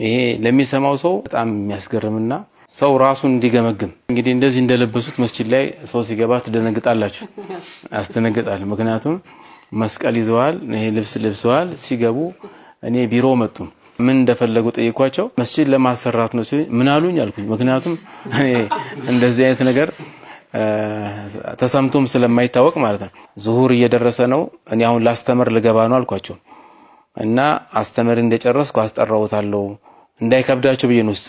ይሄ ለሚሰማው ሰው በጣም የሚያስገርምና ሰው ራሱን እንዲገመግም እንግዲህ እንደዚህ እንደለበሱት መስጂድ ላይ ሰው ሲገባ ትደነግጣላችሁ ያስተነግጣል ምክንያቱም መስቀል ይዘዋል ይሄ ልብስ ለብሰዋል ሲገቡ እኔ ቢሮ መጡ ምን እንደፈለጉ ጠይቋቸው መስጂድ ለማሰራት ነው ሲል ምን አሉኝ አልኩኝ ምክንያቱም እኔ እንደዚህ አይነት ነገር ተሰምቶም ስለማይታወቅ ማለት ነው ዙሁር እየደረሰ ነው እኔ አሁን ላስተምር ልገባ ነው አልኳቸው እና አስተምር እንደጨረስኩ አስጠራውታለሁ እንዳይከብዳቸው በየን ውስጥ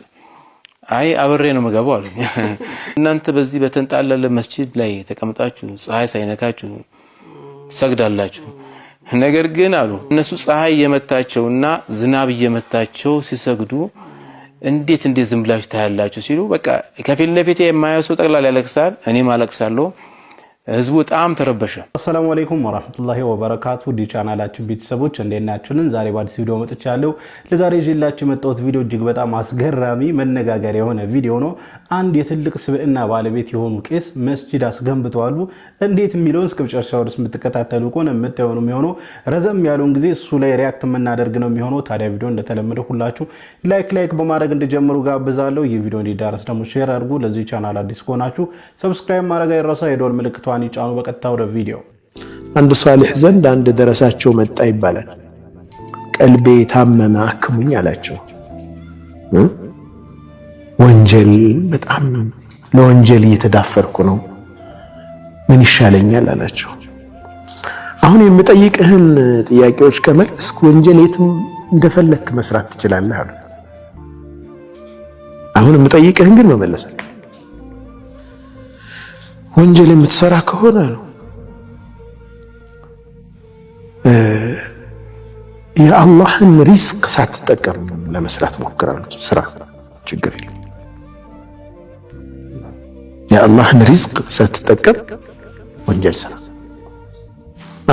አይ አብሬ ነው መገባው አሉኝ እናንተ በዚህ በተንጣለለ መስጂድ ላይ ተቀምጣችሁ ፀሐይ ሳይነካችሁ ሰግዳላችሁ ነገር ግን አሉ እነሱ ፀሐይ የመታቸውና ዝናብ የመታቸው ሲሰግዱ እንዴት ዝም ብላችሁ ታያላችሁ ሲሉ በቃ ከፊል ለፊቴ የማያሰው ጠቅላላ ያለቅሳል እኔም አለቅሳለሁ ህዝቡ በጣም ተረበሸ አሰላሙ አለይኩም ወራህመቱላሂ ወበረካቱ ዲ ቻናላችን ቤተሰቦች እንደናችሁልን ዛሬ በአዲስ ቪዲዮ መጥቻለሁ ለዛሬ ይዤላችሁ የመጣሁት ቪዲዮ እጅግ በጣም አስገራሚ መነጋገሪያ የሆነ ቪዲዮ ነው አንድ የትልቅ ስብዕና ባለቤት የሆኑ ቄስ መስጂድ አስገንብተዋል እንዴት የሚለውን እስከ መጨረሻው ድረስ የምትከታተሉ ከሆነ የምታዩኑ የሚሆነው ረዘም ያለውን ጊዜ እሱ ላይ ሪአክት የምናደርግ ነው የሚሆነው ታዲያ ቪዲዮ እንደተለመደው ሁላችሁ ላይክ በማድረግ እንድጀምሩ ጋብዛለሁ ይህ ቪዲዮ እንዲዳረስ ደግሞ ሼር አድርጉ ለዚህ ቻናል አዲስ ከሆናችሁ ሰብስክራይብ ማድረግ አይረሳ የደወል ምልክቱን ይጫኑ በቀጥታ ወደ ቪዲዮ አንድ ሷሊህ ዘንድ አንድ ደረሳቸው መጣ ይባላል ቀልቤ ታመመ አክሙኝ አላቸው ወንጀል በጣም ለወንጀል እየተዳፈርኩ ነው ምን ይሻለኛል አላቸው አሁን የምጠይቅህን ጥያቄዎች ከመለስክ ወንጀል የትም እንደፈለክ መስራት ትችላለህ አሉ አሁን የምጠይቅህን ግን መመለስ ወንጀል የምትሰራ ከሆነ ነው የአላህን ሪዝቅ ሳትጠቀም ለመስራት ሞክራለሁ ስራ ችግር የለም የአላህን ሪዝቅ ሳትጠቀም ወንጀል ስራ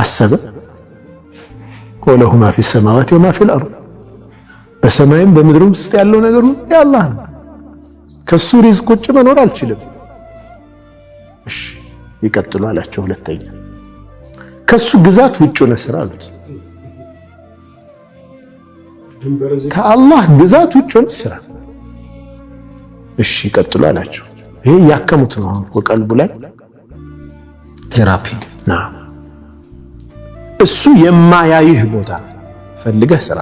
አሰበ ወለሁ ما في السماوات وما في الارض በሰማይም በምድርም ውስጥ ያለው ነገር ሁሉ የአላህ ነው ከሱ ሪዝቅ ውጭ መኖር አልችልም እሺ ይቀጥሉ አላቸው ሁለተኛ ከሱ ግዛት ውጭ ነው ስራ አሉት ከአላህ ግዛት ውጭ ነው ስራ እሺ ይቀጥሉ አላቸው ይሄ ያከሙት ነው ወቀልቡ ላይ ቴራፒ ና እሱ የማያይህ ቦታ ፈልገህ ስራ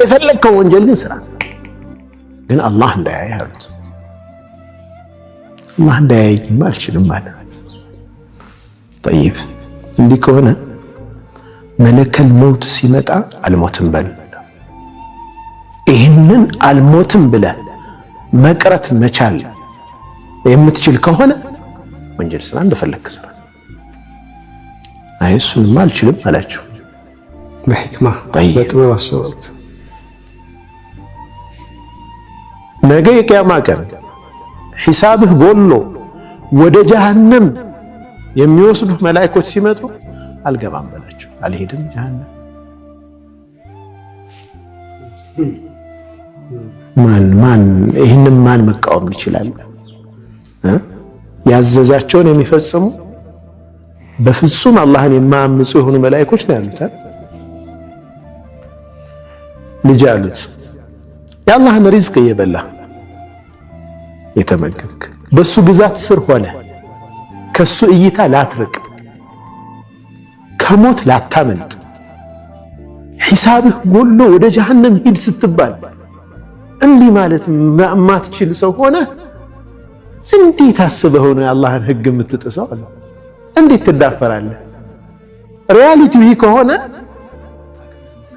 የፈለከው ወንጀል ግን ስራ ግን አላህ እንዳያይህ አሉት አላህ እንዳያይህ አልችልም ማለት طيب እንዲህ ከሆነ መለከል ሞት ሲመጣ አልሞትም በል ይሄንን አልሞትም ብለህ መቅረት መቻል የምትችል ከሆነ ወንጀል ስራ እንደፈለክ ስራ አይሱም አልችልም አላቸው በህክማ በጥበብ አሰቡት ነገ የቂያማ ቀን ሒሳብህ ጎሎ ወደ ጀሃነም የሚወስዱህ መላእክቶች ሲመጡ አልገባም በላቸው አልሄድም ጀሃነም ማን ይሄንን ማን መቃወም ይችላል ያዘዛቸውን የሚፈጽሙ በፍጹም አላህን የማያምፁ የሆኑ መላእክቶች ነው ያሉት ልጅ አሉት የአላህን ሪዝቅ እየበላ የተመገብክ በሱ ግዛት ስር ሆነ ከሱ እይታ ላትርቅ ከሞት ላታመልጥ ሒሳብህ ጎሎ ወደ ጀሃነም ሂድ ስትባል እንዲህ ማለት ማትችል ሰው ሆነ እንዴት አስበህ ነው የአላህን ህግ የምትጥሰው እንዴት ትዳፈራለህ ሪያሊቲው ይሄ ከሆነ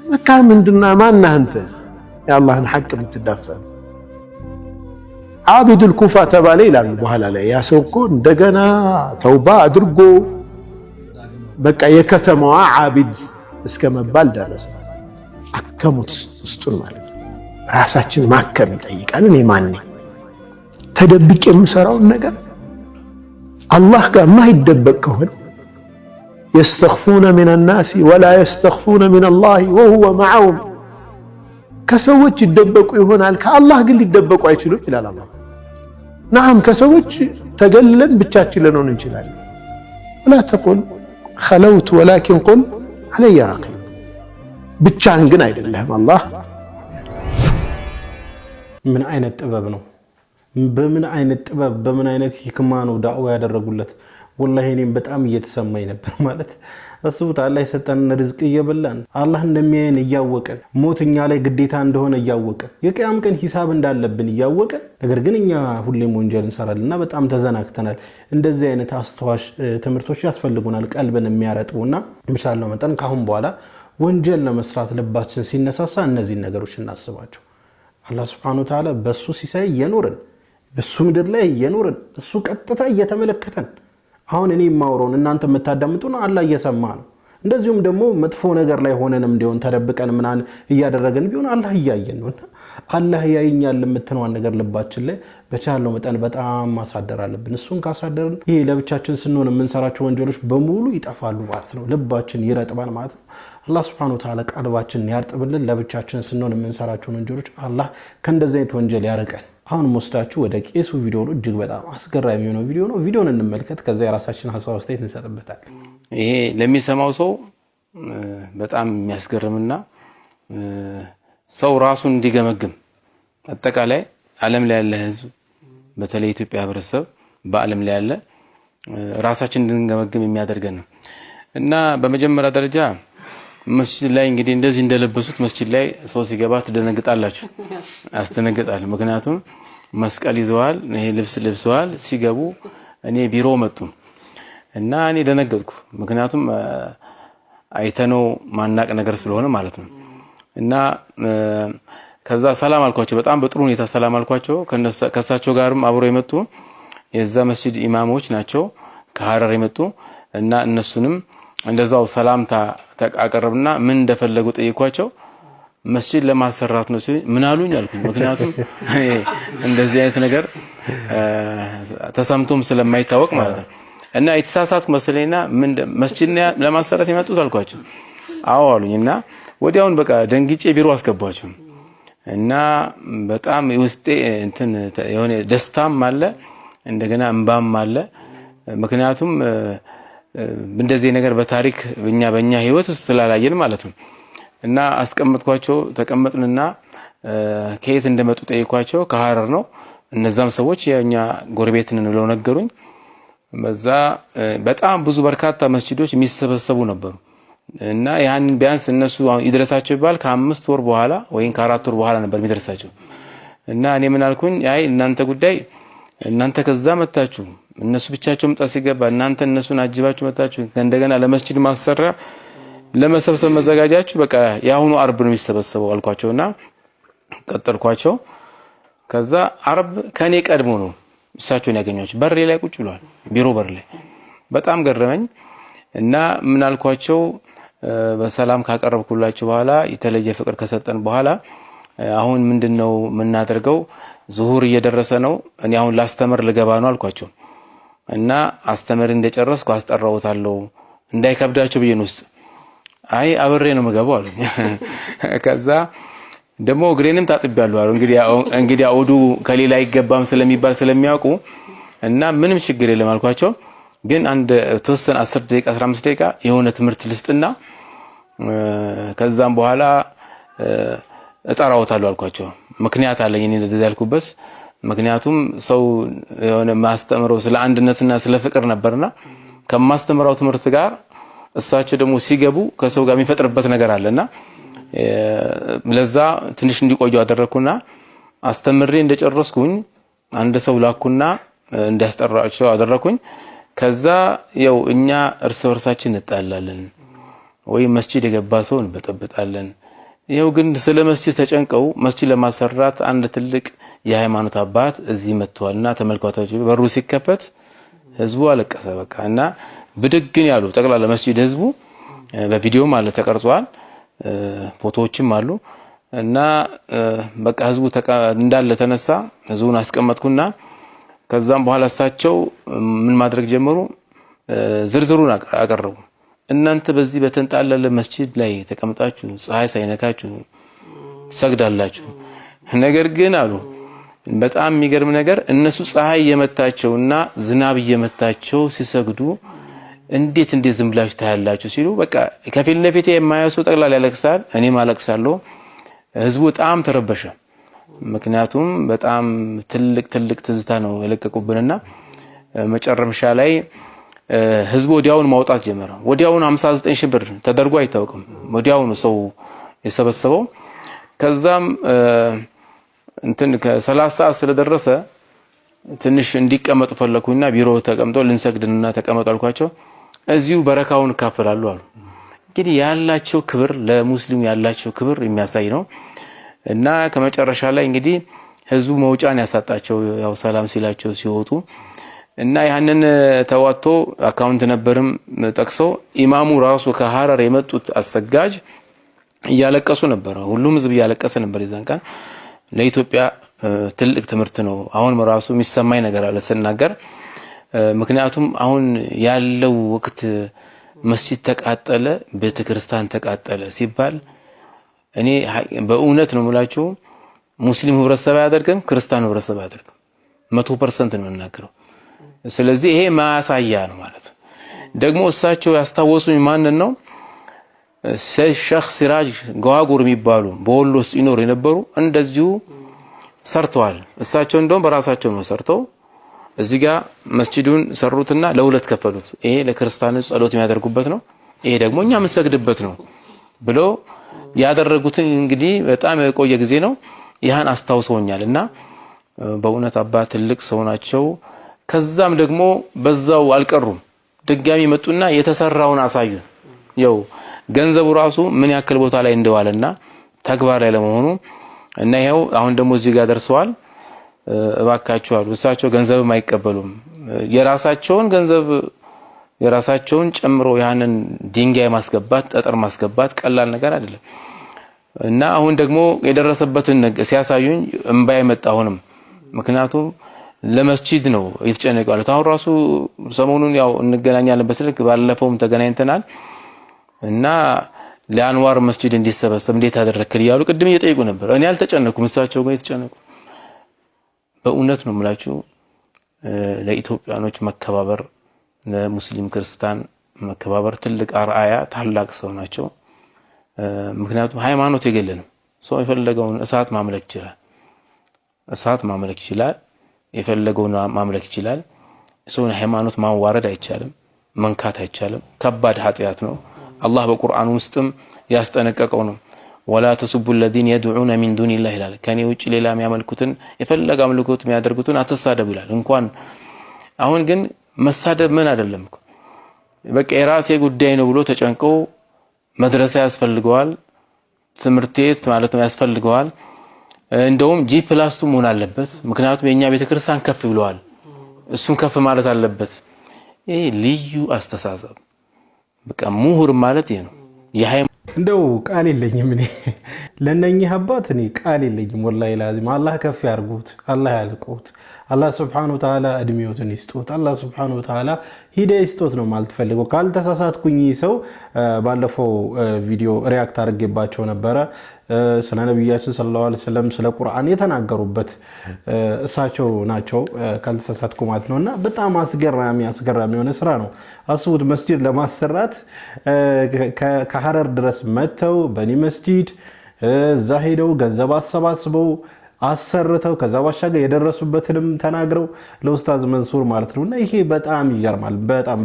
መካ ምንድና ማን አንተ የአላህን ሐቅ የምትዳፈር አቢዱል ኩፋ ተባለ ይላሉ በኋላ ላይ ያ ሰው እኮ እንደገና ተውባ አድርጎ በቃ የከተማዋ አቢድ እስከመባል ደረሰ አከሙት ውስጡን ማለት ነው ራሳችን ማከም ይጠይቃል እኔ ማን ነኝ ተደብቄ የምሰራው ነገር አላህ ጋር ማይደበቅ ከሆነ يستخفون من الناس ولا يستخفون من الله وهو معهم ከሰዎች ይደበቁ ይሆናል ከአላህ ግን ሊደበቁ አይችሉም ይላል አላህ نعم ከሰዎች ተገልለን ብቻችን ልንሆን እንችላለን ولا تقل خلوت ولكن قل علي رقيب ብቻህን ግን አይደለም አላህ ምን አይነት ጥበብ ነው? በምን አይነት ጥበብ በምን አይነት ህክማ ነው ዳዕዋ ያደረጉለት? ወላሂ እኔም በጣም እየተሰማኝ ነበር። ማለት አስቡት፣ አላህ የሰጠንን ርዝቅ እየበላን አላህ እንደሚያየን እያወቀን ሞት እኛ ላይ ግዴታ እንደሆነ እያወቀን የቂያም ቀን ሂሳብ እንዳለብን እያወቀን ነገር ግን እኛ ሁሌም ወንጀል እንሰራለንና በጣም ተዘናክተናል። እንደዚህ አይነት አስተዋሽ ትምህርቶች ያስፈልጉናል፣ ቀልብን የሚያረጥቡና በቻልነው መጠን ካሁን በኋላ ወንጀል ለመስራት ልባችን ሲነሳሳ እነዚህ ነገሮች እናስባቸው። አላህ Subhanahu Wa Ta'ala በሱ ሲሳይ እየኖርን በሱ ምድር ላይ እየኖርን እሱ ቀጥታ እየተመለከተን አሁን እኔ ማውራውን እናንተ የምታዳምጡና አላህ እየሰማ ነው። እንደዚሁም ደግሞ መጥፎ ነገር ላይ ሆነንም እንዲሆን ተደብቀን ምናን እያደረገን ቢሆን አላህ እያየን ነውና አላህ ያየኛል የምትነዋን ነገር ልባችን ላይ በቻለው መጠን በጣም ማሳደር አለብን። እሱን ካሳደርን ይሄ ለብቻችን ስንሆን የምንሰራቸው ወንጀሎች በሙሉ ይጠፋሉ ማለት ነው። ልባችን ይረጥባል ማለት ነው። አላህ Subhanahu Wa Ta'ala ቀልባችንን ያርጥብልን። ለብቻችን ስንሆን የምንሰራቸው ወንጀሎች አላህ ከእንደዚህ አይነት ወንጀል ያርቀን። አሁን ወስዳችሁ ወደ ቄሱ ቪዲዮ ነው። እጅግ በጣም አስገራሚ የሆነ ቪዲዮ ነው። ቪዲዮን እንመልከት፣ ከዛ የራሳችን ሐሳብ አስተያየት እንሰጥበታለን። ይሄ ለሚሰማው ሰው በጣም የሚያስገርምና ሰው ራሱን እንዲገመግም አጠቃላይ ዓለም ላይ ያለ ህዝብ በተለይ ኢትዮጵያ ህብረተሰብ በዓለም ላይ ያለ ራሳችን እንድንገመግም የሚያደርገን ነው እና በመጀመሪያ ደረጃ መስጂድ ላይ እንግዲህ እንደዚህ እንደለበሱት መስጂድ ላይ ሰው ሲገባ ትደነግጣላችሁ፣ ያስደነግጣል። ምክንያቱም መስቀል ይዘዋል፣ ይሄ ልብስ ለብሰዋል። ሲገቡ እኔ ቢሮ መጡ እና እኔ ደነገጥኩ። ምክንያቱም አይተነው ማናቅ ነገር ስለሆነ ማለት ነው። እና ከዛ ሰላም አልኳቸው፣ በጣም በጥሩ ሁኔታ ሰላም አልኳቸው። ከሳቸው ጋርም አብሮ የመጡ የዛ መስጂድ ኢማሞች ናቸው ከሐረር የመጡ እና እነሱንም እንደዛው ሰላምታ ተቃቀረብና ምን እንደፈለጉ ጠይቋቸው። መስጂድ ለማሰራት ነው ሲል ምን አሉኝ አልኩኝ። ምክንያቱም እንደዚህ አይነት ነገር ተሰምቶም ስለማይታወቅ ማለት ነው። እና የተሳሳትኩ መስለኝና ምን መስጂድ ለማሰራት የመጡት አልኳቸው። አዎ አሉኝና ወዲያውን በቃ ደንግጬ ቢሮ አስገባቸው እና በጣም ውስጤ እንትን የሆነ ደስታም አለ እንደገና እንባም አለ። ምክንያቱም እንደዚህ ነገር በታሪክ በእኛ ህይወት ውስጥ ስላላየን ማለት ነው። እና አስቀምጥኳቸው፣ ተቀመጥንና ከየት እንደመጡ ጠይቋቸው። ከሐረር ነው። እነዛም ሰዎች የኛ ጎረቤት ነን ብለው ነገሩኝ። በዛ በጣም ብዙ በርካታ መስጂዶች የሚሰበሰቡ ነበሩ እና ያን ቢያንስ እነሱ ይድረሳቸው ይባል ከ5 ወር በኋላ ወይም ከ4 ወር በኋላ ነበር የሚደርሳቸው። እና እኔ ምን አልኩኝ፣ አይ እናንተ ጉዳይ እናንተ ከዛ መጣችሁ እነሱ ብቻቸው መጣ ሲገባ እናንተ እነሱን አጅባችሁ መጣችሁ እንደገና ለመስጂድ ማሰሪያ ለመሰብሰብ መዘጋጃችሁ በቃ ያሁኑ አርብ ነው የሚሰበሰበው አልኳቸውና ቀጠርኳቸው። ከዛ አርብ ከኔ ቀድሞ ነው እሳቸውን ያገኟቸው። በር ላይ ቁጭ ብለዋል፣ ቢሮ በር ላይ። በጣም ገረመኝ እና ምን አልኳቸው፣ በሰላም ካቀረብኩላችሁ በኋላ የተለየ ፍቅር ከሰጠን በኋላ አሁን ምንድነው የምናደርገው? ዙሁር እየደረሰ ነው፣ እኔ አሁን ላስተምር ልገባ ነው አልኳቸው። እና አስተምር እንደጨረስኩ አስጠራውታለሁ እንዳይከብዳቸው ብዬ ነው። አይ አብሬ ነው የምገባው አሉኝ። ከዛ ደግሞ እግሬንም ታጥቤያለሁ አሉ። እንግዲህ አውዱ ከሌላ አይገባም ስለሚባል ስለሚያውቁ እና ምንም ችግር የለም አልኳቸው። ግን አንድ ተወሰነ 10 ደቂቃ 15 ደቂቃ የሆነ ትምህርት ልስጥና ከዛም በኋላ እጠራውታለሁ አልኳቸው። ምክንያት አለኝ እኔ እንደዚህ ያልኩበት ምክንያቱም ሰው የሆነ ማስተምረው ስለ አንድነትና ስለ ፍቅር ነበርና ከማስተምራው ትምህርት ጋር እሳቸው ደግሞ ሲገቡ ከሰው ጋር የሚፈጥርበት ነገር አለና ለዛ ትንሽ እንዲቆዩ አደረኩና አስተምሬ እንደጨረስኩኝ አንድ ሰው ላኩና እንዲያስጠራቸው አደረኩኝ። ከዛ ያው እኛ እርስ በርሳችን እንጣላለን ወይ መስጂድ የገባ ሰው እንበጠብጣለን። ይሄው ግን ስለ መስጂድ ተጨንቀው መስጂድ ለማሰራት አንድ ትልቅ የሃይማኖት አባት እዚህ መጥቷልና ተመልካቾች በሩ ሲከፈት ህዝቡ አለቀሰ በቃ። እና ብድግን ያሉ ጠቅላላ መስጂድ ህዝቡ በቪዲዮ ማለት ተቀርጿል፣ ፎቶዎችም አሉ። እና በቃ ህዝቡ እንዳለ ተነሳ። ህዝቡን አስቀመጥኩና ከዛም በኋላ እሳቸው ምን ማድረግ ጀመሩ? ዝርዝሩን አቀረቡ። እናንተ በዚህ በተንጣለለ መስጂድ ላይ ተቀምጣችሁ ፀሐይ ሳይነካችሁ ሰግዳላችሁ። ነገር ግን አሉ በጣም የሚገርም ነገር እነሱ ፀሐይ የመታቸውና ዝናብ የመታቸው ሲሰግዱ እንዴት ዝም ብላችሁ ታያላችሁ ሲሉ በቃ ከፊት ለፊት የማያሰው ጠቅላላ ያለቅሳል፣ እኔም አለቅሳለሁ። ህዝቡ በጣም ተረበሸ። ምክንያቱም በጣም ትልቅ ትዝታ ነው የለቀቁብንና መጨረሻ ላይ ህዝቡ ወዲያውን ማውጣት ጀመረ። ወዲያውን 59 ሺህ ብር ተደርጎ አይታወቅም። ወዲያውን ሰው የሰበሰበው ከዛም እንትን ከ30 ሰዓት ስለደረሰ ትንሽ እንዲቀመጡ ፈለኩና ቢሮ ተቀምጠው ልንሰግድና ተቀመጡ አልኳቸው። እዚሁ በረካውን ካፈላሉ አሉ። እንግዲህ ያላቸው ክብር ለሙስሊሙ ያላቸው ክብር የሚያሳይ ነው እና ከመጨረሻ ላይ እንግዲህ ህዝቡ መውጫን ያሳጣቸው ያው ሰላም ሲላቸው ሲወጡ እና ያንን ተዋቶ አካውንት ነበርም ጠቅሰው ኢማሙ ራሱ ከሐረር የመጡት አሰጋጅ እያለቀሱ ነበር። ሁሉም ህዝብ እያለቀሰ ነበር ይዛን ቀን። ለኢትዮጵያ ትልቅ ትምህርት ነው። አሁን ራሱ የሚሰማኝ ነገር አለ ስናገር። ምክንያቱም አሁን ያለው ወቅት መስጂድ ተቃጠለ፣ ቤተክርስቲያን ተቃጠለ ሲባል እኔ በእውነት ነው የምላችሁ ሙስሊም ህብረተሰብ ያደርገም ክርስቲያን ህብረተሰብ ያደርገም 100% ነው እናገረው። ስለዚህ ይሄ ማሳያ ነው ማለት ነው። ደግሞ እሳቸው ያስታወሱኝ ማንን ነው? ሼህ ሲራጅ ጓጉር የሚባሉ በወሎ ውስጥ ይኖር የነበሩ እንደዚሁ ሰርተዋል። እሳቸው እንደውም በራሳቸው ነው ሰርተው እዚህ ጋር መስጂዱን ሰሩትና ለሁለት ከፈሉት። ይሄ ለክርስቲያኖች ጸሎት የሚያደርጉበት ነው፣ ይሄ ደግሞ እኛ የምንሰግድበት ነው ብሎ ያደረጉትን እንግዲህ በጣም የቆየ ጊዜ ነው። ይህን አስታውሰውኛልና በእውነት አባ ትልቅ ሰው ናቸው። ከዛም ደግሞ በዛው አልቀሩም፣ ድጋሚ መጡና የተሰራውን አሳዩን። ያው ገንዘቡ ራሱ ምን ያክል ቦታ ላይ እንደዋለና ተግባር ላይ ለመሆኑ እና ይሄው አሁን ደግሞ እዚህ ጋር ደርሰዋል። እባካችሁ አሉ። እሳቸው ገንዘብም አይቀበሉም። የራሳቸውን ገንዘብ የራሳቸውን ጨምሮ ያንን ድንጋይ ማስገባት ጠጠር ማስገባት ቀላል ነገር አይደለም እና አሁን ደግሞ የደረሰበትን ሲያሳዩኝ እንባይ መጣ አሁንም። ምክንያቱም ለመስጂድ ነው የተጨነቀው አሉት። አሁን ራሱ ሰሞኑን ያው እንገናኛለን በስልክ ባለፈውም ተገናኝተናል እና ለአንዋር መስጂድ እንዲሰበሰብ እንዴት አደረክል ይያሉ ቅድም እየጠየቁ ነበር። እኔ አልተጨነኩም፣ እሳቸው ግን የተጨነቁ። በእውነት ነው የምላችሁ ለኢትዮጵያኖች መከባበር፣ ለሙስሊም ክርስቲያን መከባበር ትልቅ አርአያ ታላቅ ሰው ናቸው። ምክንያቱም ሃይማኖት የገለንም ሰው የፈለገውን እሳት ማምለክ ይችላል፣ እሳት ማምለክ ይችላል፣ የፈለገውን ማምለክ ይችላል። ሰውን ሃይማኖት ማዋረድ አይቻልም፣ መንካት አይቻልም። ከባድ ኃጢአት ነው። አላህ በቁርአን ውስጥም ያስጠነቀቀው ነው። ወላ ተሱቡ الذين يدعون من دون الله ይላል። ከኔ ውጭ ሌላ የሚያመልኩትን የፈለገ አምልኮት የሚያደርጉትን አትሳደቡ ይላል። እንኳን አሁን ግን መሳደብ ምን አይደለም እኮ በቃ የራሴ ጉዳይ ነው ብሎ ተጨንቀው መድረሳ ያስፈልገዋል፣ ትምህርት ቤት ማለት ነው ያስፈልገዋል። እንደውም G+2 መሆን አለበት። ምክንያቱም የኛ ቤተክርስቲያን ከፍ ብለዋል፣ እሱም ከፍ ማለት አለበት። ይሄ ልዩ አስተሳሰብ በቃ ምሁር ማለት ይሄ ነው። እንደው ቃል የለኝም እኔ ለነኚህ አባት እኔ ቃል የለኝም ወላሂ ላዚም። አላህ ከፍ ያርጉት፣ አላህ ያልቁት፣ አላህ Subhanahu Wa Ta'ala እድሜዎትን ይስጡት፣ አላህ Subhanahu Wa Ta'ala ሂዳያ ይስጡት ነው ማለት ፈልገው። ካልተሳሳትኩኝ ሰው ባለፈው ቪዲዮ ሪአክት አድርጌባቸው ነበረ ስለ ነብያችን ሰለላሁ ዐለይሂ ወሰለም ስለ ቁርአን የተናገሩበት እሳቸው ናቸው ካልተሳሳትኩ ማለት ነውና በጣም አስገራሚ የሆነ ስራ ነው። አስቡት መስጂድ ለማሰራት ከሐረር ድረስ መተው በኒ መስጂድ እዛ ሄደው ገንዘብ አሰባስበው አሰርተው ከዛ ባሻገር የደረሱበትንም ተናግረው ለኡስታዝ መንሱር ማለት ነውና ይሄ በጣም ይገርማል፣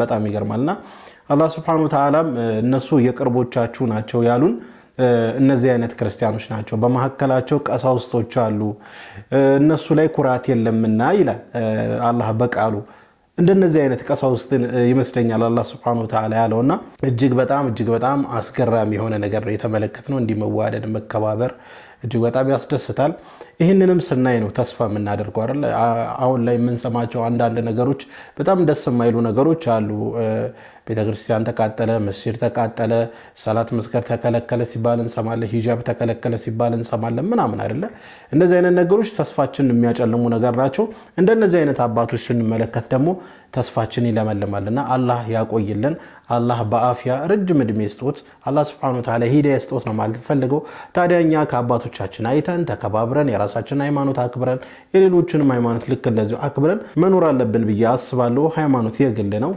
በጣም ይገርማልና አላህ Subhanahu Wa Ta'ala እነሱ የቅርቦቻችሁ ናቸው ያሉን እነዚህ አይነት ክርስቲያኖች ናቸው። በመሐከላቸው ቀሳውስቶች አሉ፣ እነሱ ላይ ኩራት የለምና ይላል አላህ በቃሉ። እንደነዚህ አይነት ቀሳውስትን ይመስለኛል አላህ Subhanahu Wa Ta'ala ያለውና እጅግ በጣም አስገራሚ የሆነ ነገር ነው የተመለከትነው። እንዲመዋደድ መከባበር እጅግ በጣም ያስደስታል። ይህንንም ስናይ ነው ተስፋ የምናደርገው አይደል? አሁን ላይ የምንሰማቸው አንዳንድ ነገሮች በጣም ደስ የማይሉ ነገሮች አሉ። ቤተክርስቲያን ተቃጠለ፣ መስጂድ ተቃጠለ፣ ሰላት መስገድ ተከለከለ ሲባል እንሰማለን፣ ሂጃብ ተከለከለ ሲባል እንሰማለን ምናምን አይደለ? እንደዚህ አይነት ነገሮች ተስፋችንን የሚያጨልሙ ነገር ናቸው። እንደነዚህ አይነት አባቶች ስንመለከት ደግሞ ተስፋችን ይለመልማልና አላህ ያቆይልን። አላህ በአፊያ ረጅም እድሜ ይስጦት። አላህ Subhanahu Wa Ta'ala ሂዳያ ይስጦት ነው ማለት ፈልገው። ታዲያኛ ከአባቶቻችን አይተን ተከባብረን የራሳችንን ሃይማኖት አክብረን የሌሎችንም ሃይማኖት ልክ እንደዚሁ አክብረን መኖር አለብን ብዬ አስባለሁ። ሃይማኖት የግል ነው፣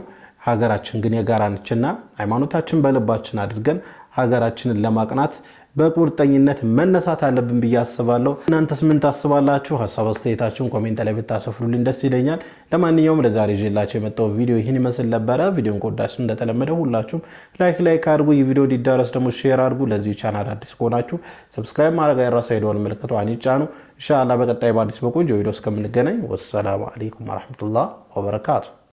ሀገራችን ግን የጋራ ነችና ሃይማኖታችን በልባችን አድርገን ሀገራችንን ለማቅናት በቁርጠኝነት መነሳት አለብን ብዬ አስባለሁ። እናንተስ ምን ታስባላችሁ? ሐሳብ አስተያየታችሁን ኮሜንት ላይ ብታሰፍሩልኝ ደስ ይለኛል። ለማንኛውም ለዛሬ ይዤላችሁ የመጣው ቪዲዮ ይህን ይመስል ነበረ። ቪዲዮን ከወዳችሁ እንደተለመደው ሁላችሁም ላይክ አድርጉ። ይህ ቪዲዮ እንዲዳረስ ደግሞ ሼር አድርጉ። ለዚህ ቻናል አዲስ ከሆናችሁ ሰብስክራይብ ማድረግ አይረሳ። የደወል ምልክቷን ይጫኑ። ኢንሻአላህ በቀጣይ በአዲስ በቆንጆ ቪዲዮ እስከምንገናኝ ወሰላሙ አለይኩም ወራህመቱላሂ ወበረካቱ።